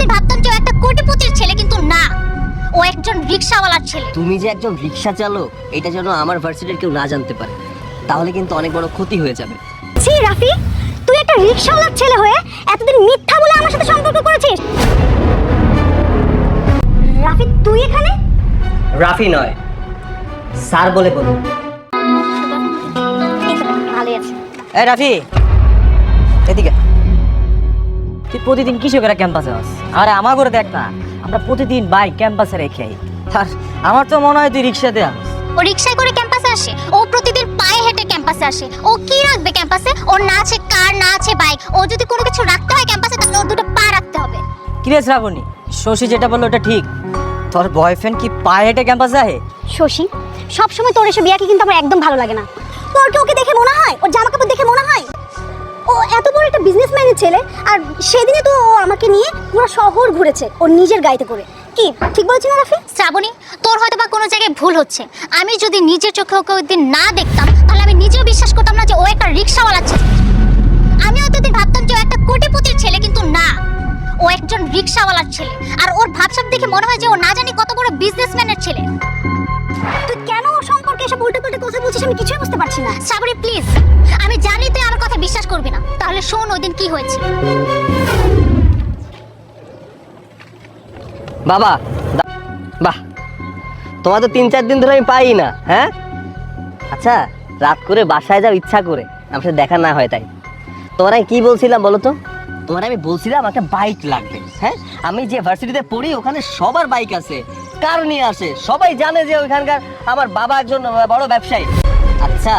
এতদিন ভাবতাম যে ও একটা কোটিপতির ছেলে, কিন্তু না, ও একজন রিকশাওয়ালার ছেলে। তুমি যে একজন রিকশা চালক এটা যেন আমার ভার্সিটির কেউ না জানতে পারে, তাহলে কিন্তু অনেক বড় ক্ষতি হয়ে যাবে। ছি রাফি, তুই একটা রিকশাওয়ালার ছেলে হয়ে এতদিন মিথ্যা বলে আমার সাথে সম্পর্ক করেছিস। রাফি তুই এখানে? রাফি নয়, স্যার বলে বলুন। ভালোই আছে। এই রাফি, এদিকে। তুই প্রতিদিন কিসে করে ক্যাম্পাসে আস? আরে আমার করে দেখ না, আমরা প্রতিদিন বাইক ক্যাম্পাসে রেখে আই। আর আমার তো মনে হয় তুই রিক্সাতে আস। ও রিকশায় করে ক্যাম্পাসে আসে, ও প্রতিদিন পায়ে হেঁটে ক্যাম্পাসে আসে। ও কি রাখবে ক্যাম্পাসে? ওর না আছে কার, না আছে বাইক। ও যদি কোনো কিছু রাখতে হয় ক্যাম্পাসে, তাহলে ওর দুটো পা রাখতে হবে। কি রে শ্রাবণী, শশী যেটা বললো ওটা ঠিক। তোর বয়ফ্রেন্ড কি পায়ে হেঁটে ক্যাম্পাসে আহে? শশী, সবসময় তোর এসব বিয়াকে কিন্তু আমার একদম ভালো লাগে না। তোর কি ওকে দেখে মনে হয়, ওর জামা কাপড় দেখে মনে হয় ও এত বড় একটা বিজনেসম্যানের ছেলে? আর সেদিনে তো ও আমাকে নিয়ে পুরো শহর ঘুরেছে ওর নিজের গাড়িতে করে। কি ঠিক বলছি না রাফি? শ্রাবণী, তোর হয়তো বা কোনো জায়গায় ভুল হচ্ছে। আমি যদি নিজের চোখে ওকে ওইদিন না দেখতাম, তাহলে আমি নিজেও বিশ্বাস করতাম না যে ও একটা রিকশাওয়ালা ছেলে। আমি এতদিন ভাবতাম যে ও একটা কোটিপতির ছেলে, কিন্তু না, ও একজন রিকশাওয়ালার ছেলে। আর ওর ভাবসাব দেখে মনে হয় যে ও না জানি কত বড় বিজনেসম্যানের ছেলে। তুই কেন ওর সম্পর্কে এসব উল্টোপাল্টা কথা বলছিস আমি কিছুই বুঝতে পারছি না। শ্রাবণী প্লিজ, আমি জানি তুই আমার কথা বিশ্বাস করবি না, তাহলে শোন ওইদিন কি হয়েছে। বাবা, বাহ, তোমার তো 3-4 দিন ধরে আমি পাই না। হ্যাঁ, আচ্ছা, রাত করে বাসায় যাও ইচ্ছা করে, আমার সাথে দেখা না হয় তাই। তোমার আমি কি বলছিলাম বলো তো? তোমার আমি বলছিলাম একটা বাইক লাগবে। হ্যাঁ, আমি যে ভার্সিটিতে পড়ি ওখানে সবার বাইক আছে, কার নিয়ে আসে, সবাই জানে যে ওইখানকার আমার বাবা একজন বড় ব্যবসায়ী। আচ্ছা,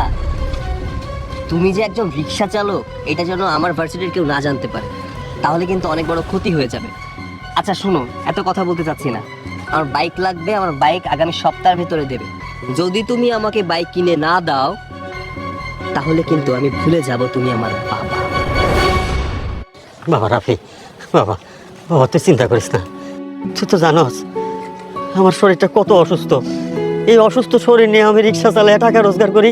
তুমি যে একজন রিক্সা চালক এটা যেন আমার ভার্সিটির কেউ না জানতে পারে, তাহলে কিন্তু অনেক বড় ক্ষতি হয়ে যাবে। আচ্ছা শুনো, এত কথা বলতে চাচ্ছি না, আমার বাইক লাগবে। আমার বাইক আগামী সপ্তাহের ভেতরে দেবে। যদি তুমি আমাকে বাইক কিনে না দাও, তাহলে কিন্তু আমি ভুলে যাব তুমি আমার বাবা। বাবা রাফি, বাবা বাবা তুই চিন্তা করিস না। তুই তো জানোস আমার শরীরটা কত অসুস্থ। এই অসুস্থ শরীর নিয়ে আমি রিক্সা চালাই টাকা রোজগার করি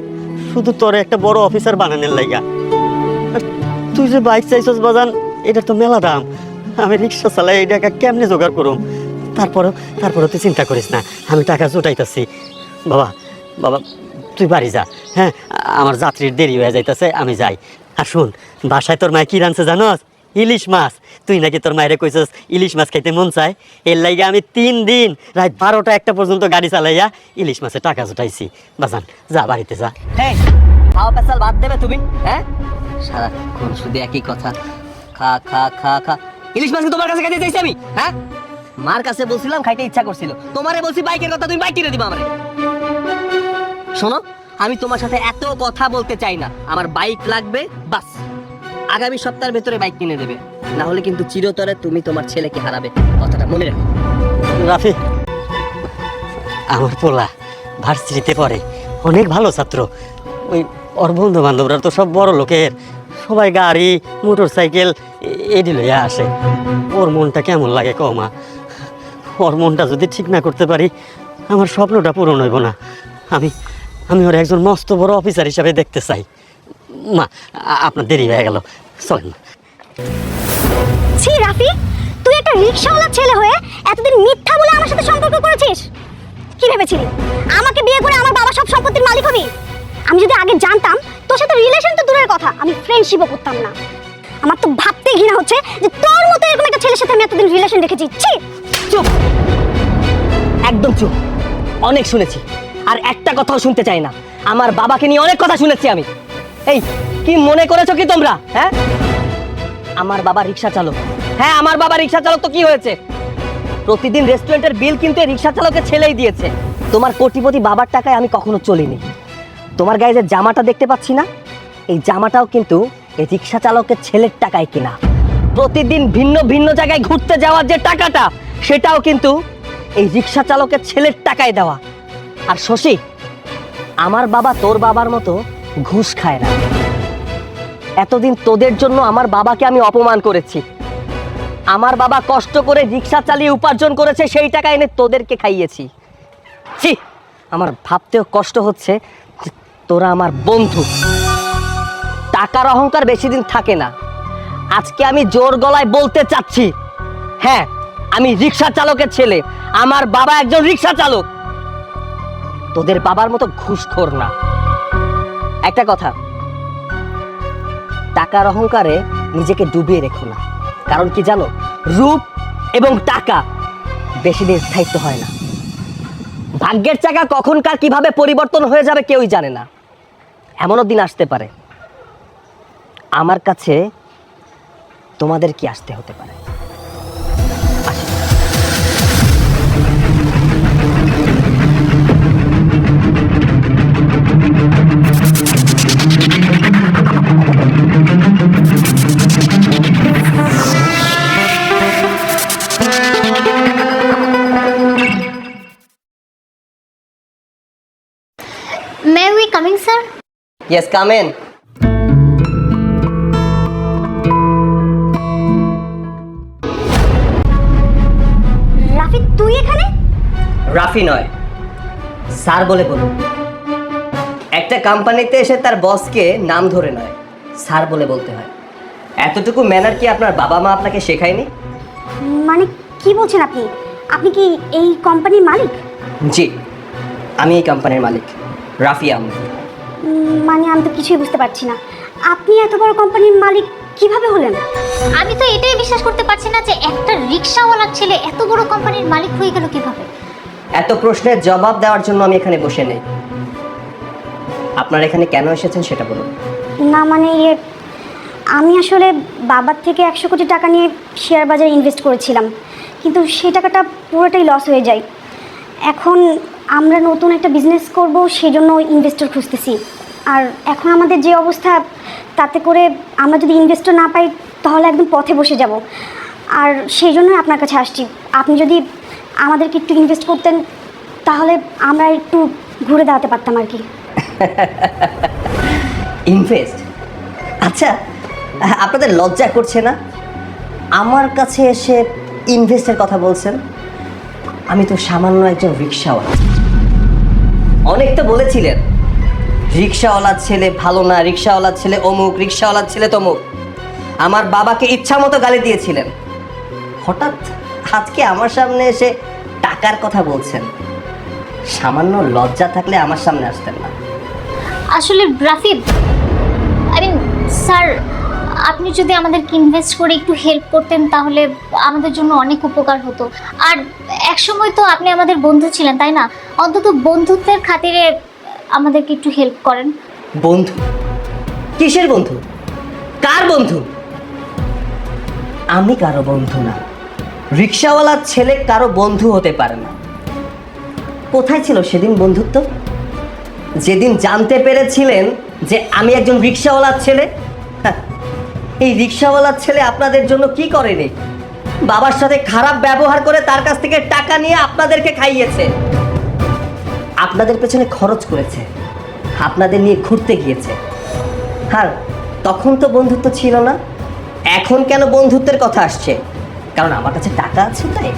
শুধু তোর একটা বড় অফিসার বানানোর লাইগা। আর তুই যে বাইক চাইছস বাজান, এটা তো মেলা দাম। আমি রিক্সা চালাই এই টাকা কেমনে জোগাড় করুম? তারপরে তুই চিন্তা করিস না, আমি টাকা জোটাইতাছি। বাবা বাবা তুই বাড়ি যা। হ্যাঁ, আমার যাত্রীর দেরি হয়ে যাইতেছে, আমি যাই। আর শুন, বাসায় তোর মায় কি রাঁধছে জানোস? ইলিশ মাছ। তুই নাকি তোর মায়েরে কইছস ইলিশ মাছ খাইতে মন চায়, এর লাইগে আমি 3 দিন রাত 12টা-1টা পর্যন্ত গাড়ি চালাইয়া ইলিশ মাছে টাকা জোটাইছি। বাজান যা, বাড়িতে যা। হ্যাঁ, খাওয়া পেশাল বাদ দেবে তুমি। হ্যাঁ, সারাক্ষণ শুধু একই কথা, খা খা খা খা। ইলিশ মাছ তোমার কাছে খাইতে চাইছি আমি? হ্যাঁ, মার কাছে বলছিলাম খাইতে ইচ্ছা করছিল, তোমারে বলছি বাইকের কথা, তুমি বাইক কিনে দিবা আমারে। শোনো, আমি তোমার সাথে এত কথা বলতে চাই না, আমার বাইক লাগবে বাস। আগামী সপ্তাহের ভেতরে বাইক কিনে দেবে, না হলে কিন্তু চিরতরে তুমি তোমার ছেলেকে হারাবে, কথাটা মনে রাখো। রাফি, আমার পোলা ভার্সিটিতে পড়ে, অনেক ভালো ছাত্র। ওই ওর বন্ধু বান্ধবরা তো সব বড় লোকের, সবাই গাড়ি মোটর সাইকেল এডি লইয়া আসে। ওর মনটা কেমন লাগে কমা? ওর মনটা যদি ঠিক না করতে পারি, আমার স্বপ্নটা পূরণ হইব না। আমি ওর একজন মস্ত বড় অফিসার হিসাবে দেখতে চাই। মা, আপনার দেরি হয়ে গেল, চলেন। ছি রাফি, তুই একটা রিকশাওয়ালা ছেলে হয়ে এতদিন মিথ্যা বলে আমার সাথে সম্পর্ক করেছিস। কি ভেবেছিলি আমাকে বিয়ে করে আমার বাবা সব সম্পত্তির মালিক হবি? আমি যদি আগে জানতাম তোর সাথে রিলেশন তো দূরের কথা, আমি ফ্রেন্ডশিপও করতাম না। আমার তো ভাবতে ঘৃণা হচ্ছে যে তোর মতো এরকম একটা ছেলের সাথে আমি এতদিন রিলেশন রেখেছি। ছি! চুপ, একদম চুপ। অনেক শুনেছি, আর একটা কথাও শুনতে চাই না। আমার বাবাকে নিয়ে অনেক কথা শুনেছি আমি। এই কি মনে করেছো কি তোমরা? হ্যাঁ, আমার বাবা রিক্সা চালক। হ্যাঁ, আমার বাবা রিক্সা চালক, তো কি হয়েছে? প্রতিদিন রেস্টুরেন্টের বিল কিন্তু এই রিক্সা চালকের ছেলেই দিয়েছে। তোমার কোটিপতি বাবার টাকায় আমি কখনো চলিনি। তোমার গায়ে যে জামাটা দেখতে পাচ্ছি না, এই জামাটাও কিন্তু এই রিক্সা চালকের ছেলের টাকায় কিনা। প্রতিদিন ভিন্ন ভিন্ন জায়গায় ঘুরতে যাওয়ার যে টাকাটা, সেটাও কিন্তু এই রিক্সা চালকের ছেলের টাকায় দেওয়া। আর শশী, আমার বাবা তোর বাবার মতো ঘুষ খায় না। এতদিন তোদের জন্য আমার বাবাকে আমি অপমান করেছি। আমার বাবা কষ্ট করে রিক্সা চালিয়ে উপার্জন করেছে, সেই টাকা এনে তোদেরকে খাইয়েছি। ছি, আমার ভাবতেও কষ্ট হচ্ছে যে তোরা আমার বন্ধু। টাকার অহংকার বেশি দিন থাকে না। আজকে আমি জোর গলায় বলতে চাচ্ছি, হ্যাঁ, আমি রিক্সা চালকের ছেলে, আমার বাবা একজন রিক্সা চালক। তোদের বাবার মতো ঘুষখোর না। একটা কথা, টাকার অহংকারে নিজেকে ডুবিয়ে রেখো না। কারণ কি জানো, রূপ এবং টাকা বেশি দিন স্থায়িত্ব হয় না। ভাগ্যের চাকা কখনকার কিভাবে পরিবর্তন হয়ে যাবে কেউই জানে না। এমনও দিন আসতে পারে আমার কাছে তোমাদের কি আসতে হতে পারে। আসি। May we coming, sir? Yes, come in. Rafi, তুই এখানে? রাফি নয়, স্যার বলে বলুন। একটা কোম্পানিতে এসে তার বসকে নাম ধরে নয়, স্যার বলে বলতে হয়। এতটুকু ম্যানার কি আপনার বাবা মা আপনাকে শেখায়নি? মানে কি বলছেন আপনি? আপনি কি এই কোম্পানির মালিক? জি, আমি এই কোম্পানির মালিক, রাফি আহমেদ। মানে আমি তো কিছুই বুঝতে পারছি না। আপনি এত বড় কোম্পানির মালিক কিভাবে হলেন? আমি তো এটাই বিশ্বাস করতে পারছি না যে একটা রিকশাওয়ালার ছেলে এত বড় কোম্পানির মালিক হয়ে গেল কিভাবে। এত প্রশ্নের জবাব দেওয়ার জন্য আমি এখানে বসে নেই। আপনারা এখানে কেন এসেছেন সেটা বলুন। না মানে আমি আসলে বাবার থেকে 100 কোটি টাকা নিয়ে শেয়ার বাজারে ইনভেস্ট করেছিলাম, কিন্তু সেই টাকাটা পুরোটাই লস হয়ে যায়। এখন আমরা নতুন একটা বিজনেস করব, সেই জন্য ইনভেস্টর খুঁজতেছি। আর এখন আমাদের যে অবস্থা, তাতে করে আমরা যদি ইনভেস্টর না পাই তাহলে একদম পথে বসে যাব। আর সেই জন্যই আপনার কাছে আসছি। আপনি যদি আমাদেরকে একটু ইনভেস্ট করতেন তাহলে আমরা একটু ঘুরে দাঁড়াতে পারতাম আর কি। ইনভেস্ট? আচ্ছা, আপনাদের লজ্জা করছে না আমার কাছে এসে ইনভেস্টের কথা বলছেন? আমি তো সামান্য একজন রিক্সাওয়ালা। অনেক তো বলেছিলেন রিক্সাওয়ালার ছেলে ভালো না, রিক্সাওয়ালার ছেলে অমুক, রিক্সাওয়ালার ছেলে তমুক। আমার বাবাকে ইচ্ছা মতো গালি দিয়েছিলেন। হঠাৎ আজকে আমার সামনে এসে টাকার কথা বলছেন। সামান্য লজ্জা থাকলে আমার সামনে আসতেন না। আসলে রাফিদ, স্যার, আপনি যদি আমাদেরকে ইনভেস্ট করে একটু হেল্প করতেন তাহলে আমাদের জন্য অনেক উপকার হতো। আর একসময় তো আপনি আমাদের বন্ধু ছিলেন, তাই না? অন্তত বন্ধুত্বের খাতিরে আমাদেরকে একটু হেল্প করেন। বন্ধু? কিসের বন্ধু? কার বন্ধু? আমি কারো বন্ধু না। রিক্সাওয়ালার ছেলে কারো বন্ধু হতে পারে না। কোথায় ছিল সেদিন বন্ধুত্ব? যেদিন জানতে পেরেছিলেন যে আমি একজন রিক্সাওয়ালার ছেলে। এই রিক্সাওয়ালার ছেলে আপনাদের জন্য কি করেনি? বাবার সাথে খারাপ ব্যবহার করে তার কাছ থেকে টাকা নিয়ে আপনাদেরকে খাইয়েছে, আপনাদের পেছনে খরচ করেছে, আপনাদের নিয়ে ঘুরতে গিয়েছে। আর তখন তো বন্ধুত্ব ছিল না। এখন কেন বন্ধুত্বের কথা আসছে? কারণ আমার কাছে টাকা আছে তাই।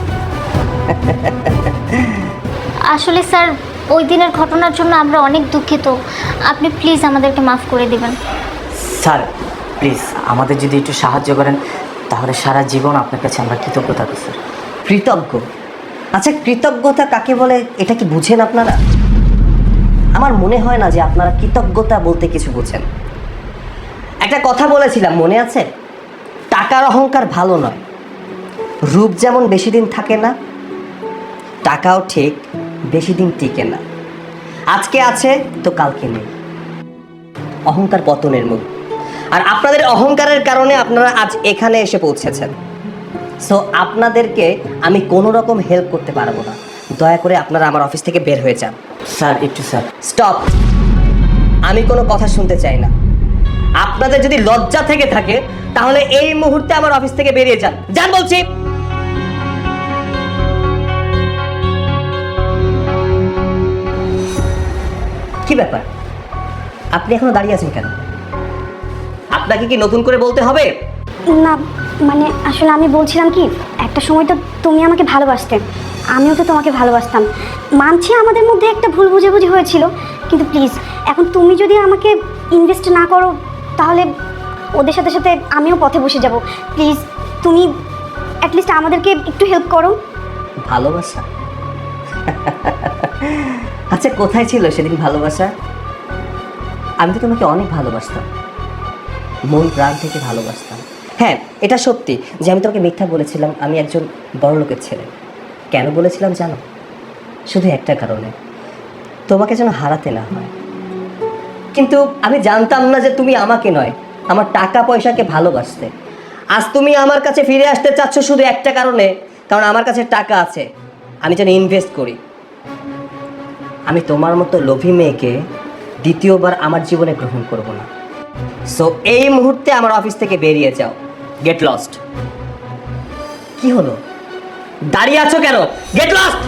আসলে স্যার, ওই দিনের ঘটনার জন্য আমরা অনেক দুঃখিত। আপনি প্লিজ আমাদেরকে মাফ করে দিবেন। স্যার প্লিজ আমাদের যদি একটু সাহায্য করেন তাহলে সারা জীবন আপনার কাছে আমরা কৃতজ্ঞ থাকবো স্যার। কৃতজ্ঞ? আচ্ছা, কৃতজ্ঞতা কাকে বলে এটা কি বুঝেন আপনারা? আমার মনে হয় না যে আপনারা কৃতজ্ঞতা বলতে কিছু বুঝেন। একটা কথা বলেছিলাম, মনে আছে? টাকার অহংকার ভালো নয়। রূপ যেমন বেশি দিন থাকে না, টাকাও ঠিক বেশি দিন টিকে না। আজকে আছে তো কালকে নেই। অহংকার পতনের মুখ। আর আপনাদের অহংকারের কারণে আপনারা আজ এখানে এসে পৌঁছেছেন। সো আপনাদেরকে আমি কোনো রকম হেল্প করতে পারবো না। দয়া করে আপনারা আমার অফিস থেকে বের হয়ে যান। স্যার একটু স্যার। স্টপ! আমি কোনো কথা শুনতে চাই না। আপনাদের যদি লজ্জা থেকে থাকে তাহলে এই মুহূর্তে আমার অফিস থেকে বেরিয়ে যান। যান বলছি। কি ব্যাপার, আপনি এখনো দাঁড়িয়ে আছেন কেন? আপনাকে কি নতুন করে বলতে হবে? না মানে আসলে আমি বলছিলাম কি, একটা সময় তো তুমি আমাকে ভালোবাসতে, আমিও তো তোমাকে ভালোবাসতাম। মানছি আমাদের মধ্যে একটা ভুল বুঝাবুঝি হয়েছিল, কিন্তু প্লিজ এখন তুমি যদি আমাকে ইনভেস্ট না করো তাহলে ওদের সাথে সাথে আমিও পথে বসে যাব। প্লিজ তুমি অ্যাটলিস্ট আমাদেরকে একটু হেল্প করো। ভালোবাসা? আচ্ছা, কোথায় ছিল সেদিন ভালোবাসা? আমি তো তোমাকে অনেক ভালোবাসতাম, মন প্রাণ থেকে ভালোবাসতাম। হ্যাঁ, এটা সত্যি যে আমি তোমাকে মিথ্যা বলেছিলাম আমি একজন বড়লোকের ছেলে। কেন বলেছিলাম জানো? শুধু একটা কারণে, তোমাকে যেন হারাতে না হয়। কিন্তু আমি জানতাম না যে তুমি আমাকে নয়, আমার টাকা পয়সাকে ভালোবাসতে। আজ তুমি আমার কাছে ফিরে আসতে চাচ্ছ শুধু একটা কারণে, কারণ আমার কাছে টাকা আছে, আমি যেন ইনভেস্ট করি। আমি তোমার মতো লোভী মেয়েকে দ্বিতীয়বার আমার জীবনে গ্রহণ করব না। সো এই মুহূর্তে আমার অফিস থেকে বেরিয়ে যাও। Get lost. কি হলো, দাঁড়িয়ে আছো কেন? Get lost.